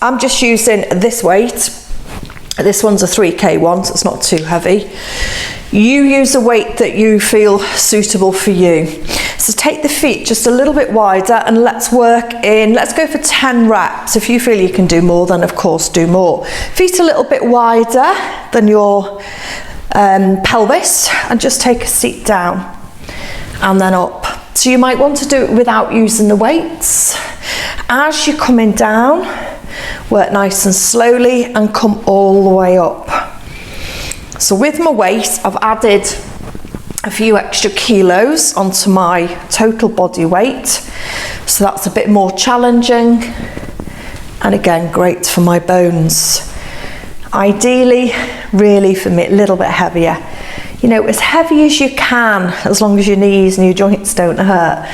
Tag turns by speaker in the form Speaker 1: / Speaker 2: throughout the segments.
Speaker 1: I'm just using this weight. This one's a 3K one, so it's not too heavy. You use a weight that you feel suitable for you. So take the feet just a little bit wider and let's work in, let's go for 10 reps. If you feel you can do more, then of course do more. Feet a little bit wider than your pelvis, and just take a seat down and then up. So you might want to do it without using the weights. As you're coming down, work nice and slowly and come all the way up. So with my weight, I've added a few extra kilos onto my total body weight. So that's a bit more challenging. And again, great for my bones. Ideally, really for me, a little bit heavier. You know, as heavy as you can, as long as your knees and your joints don't hurt.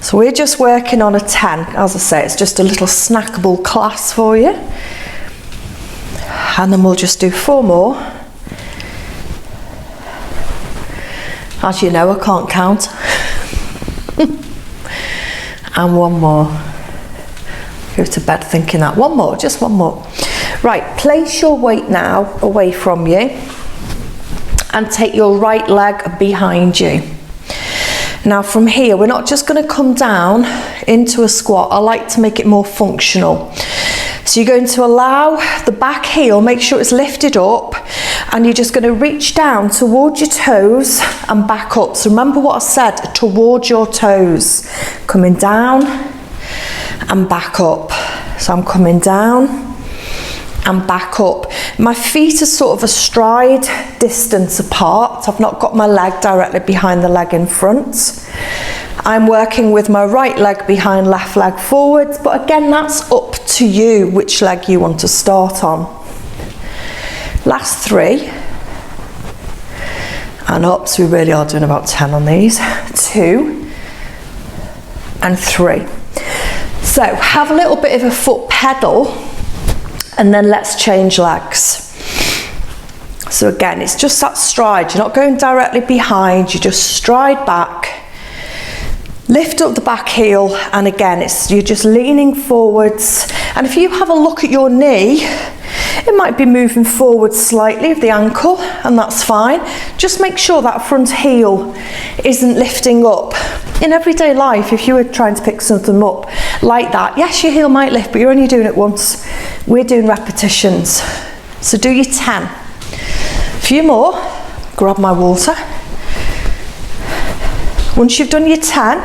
Speaker 1: So we're just working on a 10. As I say, it's just a little snackable class for you. And then we'll just do 4 more. As you know, I can't count. And 1 more. Go to bed thinking that. 1 more, just 1 more. Right, place your weight now away from you and take your right leg behind you. Now from here, we're not just going to come down into a squat. I like to make it more functional. So you're going to allow the back heel, make sure it's lifted up, and you're just going to reach down towards your toes and back up. So remember what I said, towards your toes. Coming down and back up. So I'm coming down and back up. My feet are sort of a stride distance apart. I've not got my leg directly behind the leg in front. I'm working with my right leg behind, left leg forwards, but again, that's up to you which leg you want to start on. Last 3. And up, so we really are doing about 10 on these. 2 and 3. So have a little bit of a foot pedal, and then let's change legs. So again, it's just that stride. You're not going directly behind, you just stride back, lift up the back heel, and again, you're just leaning forwards. And if you have a look at your knee, it might be moving forward slightly of the ankle, and that's fine. Just make sure that front heel isn't lifting up. In everyday life, if you were trying to pick something up like that, yes, your heel might lift, but you're only doing it once. We're doing repetitions. So do your 10. A few more. Grab my water. Once you've done your 10,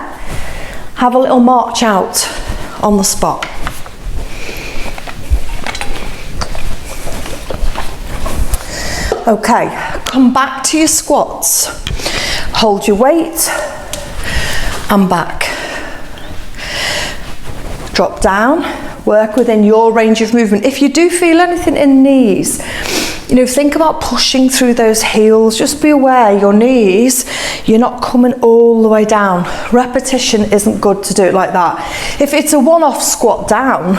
Speaker 1: have a little march out on the spot. Okay, come back to your squats. Hold your weight and back. Drop down, work within your range of movement. If you do feel anything in knees, you know, think about pushing through those heels. Just be aware your knees, you're not coming all the way down. Repetition isn't good to do it like that. If it's a one-off squat down,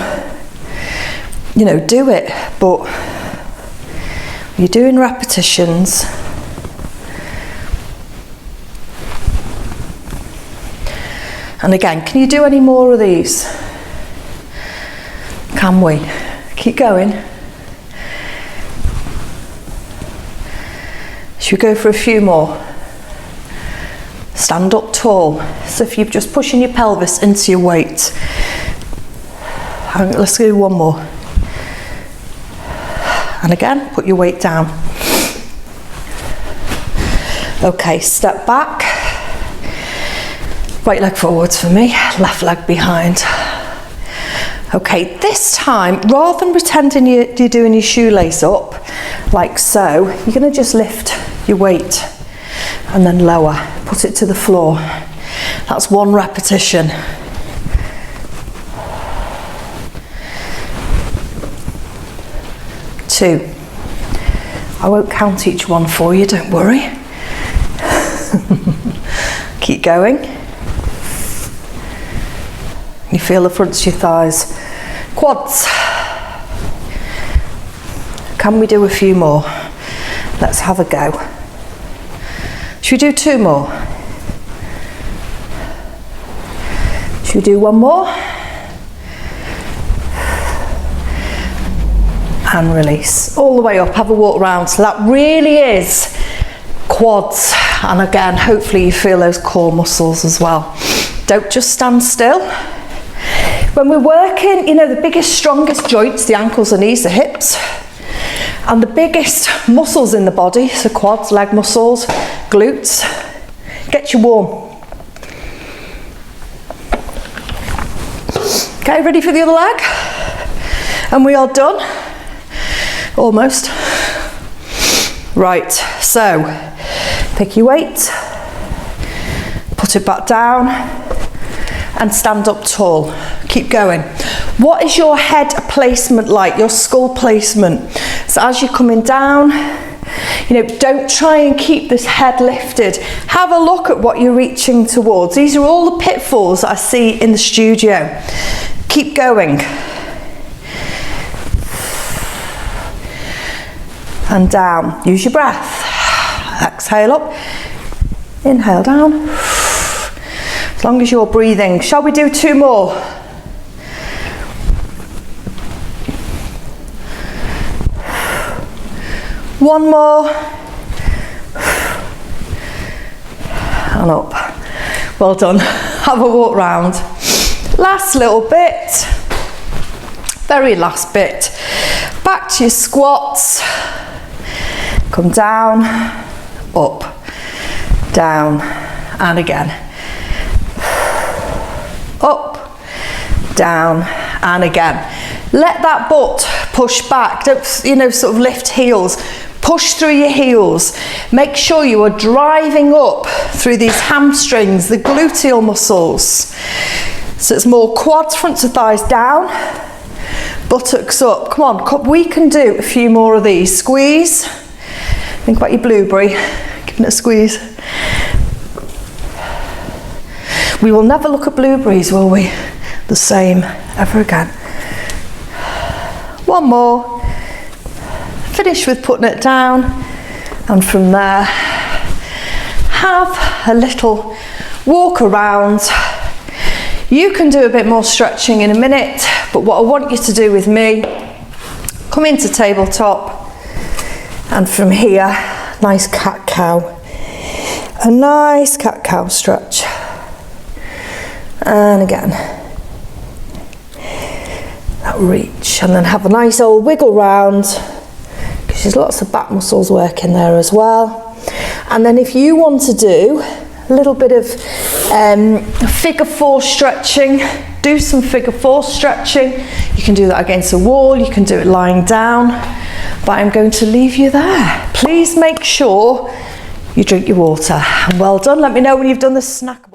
Speaker 1: you know, do it, but you're doing repetitions. And again, can you do any more of these? Can we? Keep going. Should we go for a few more? Stand up tall. So if you're just pushing your pelvis into your weight. Let's do 1 more. And again, put your weight down. Okay, step back. Right leg forwards for me, left leg behind. Okay, this time, rather than pretending you're doing your shoelace up, like so, you're going to just lift your weight and then lower, put it to the floor. That's 1 repetition. Two. I won't count each one for you, don't worry. Keep going. You feel the fronts of your thighs. Quads. Can we do a few more? Let's have a go. Should we do 2 more? Should we do 1 more? and release. All the way up, have a walk around. So that really is quads. And again, hopefully you feel those core muscles as well. Don't just stand still. When we're working, you know, the biggest, strongest joints, the ankles, the knees, the hips, and the biggest muscles in the body, so quads, leg muscles, glutes, get you warm. Okay, ready for the other leg? And we are done. Almost. Right, so pick your weight, put it back down, and stand up tall. Keep going. What is your head placement like, your skull placement? So as you're coming down, you know, don't try and keep this head lifted. Have a look at what you're reaching towards. These are all the pitfalls that I see in the studio. Keep going. And down. Use your breath. Exhale up. Inhale down. As long as you're breathing. Shall we do 2 more? One more. And up. Well done. Have a walk round. Last little bit. Very last bit. Back to your squats. Come down, up, down, and again. Up, down, and again. Let that butt push back. Don't, you know, sort of lift heels. Push through your heels. Make sure you are driving up through these hamstrings, the gluteal muscles. So it's more quads, fronts of thighs down, buttocks up. Come on, we can do a few more of these. Squeeze. Think about your blueberry, giving it a squeeze. We will never look at blueberries, will we? The same ever again. One more. Finish with putting it down, and from there, have a little walk around. You can do a bit more stretching in a minute, but what I want you to do with me, come into tabletop, and from here, nice cat-cow. A nice cat-cow stretch. And again. That reach. And then have a nice old wiggle round, because there's lots of back muscles working there as well. And then if you want to do a little bit of figure 4 stretching, do some figure 4 stretching. You can do that against a wall, you can do it lying down, but I'm going to leave you there. Please make sure you drink your water. And well done. Let me know when you've done the snack.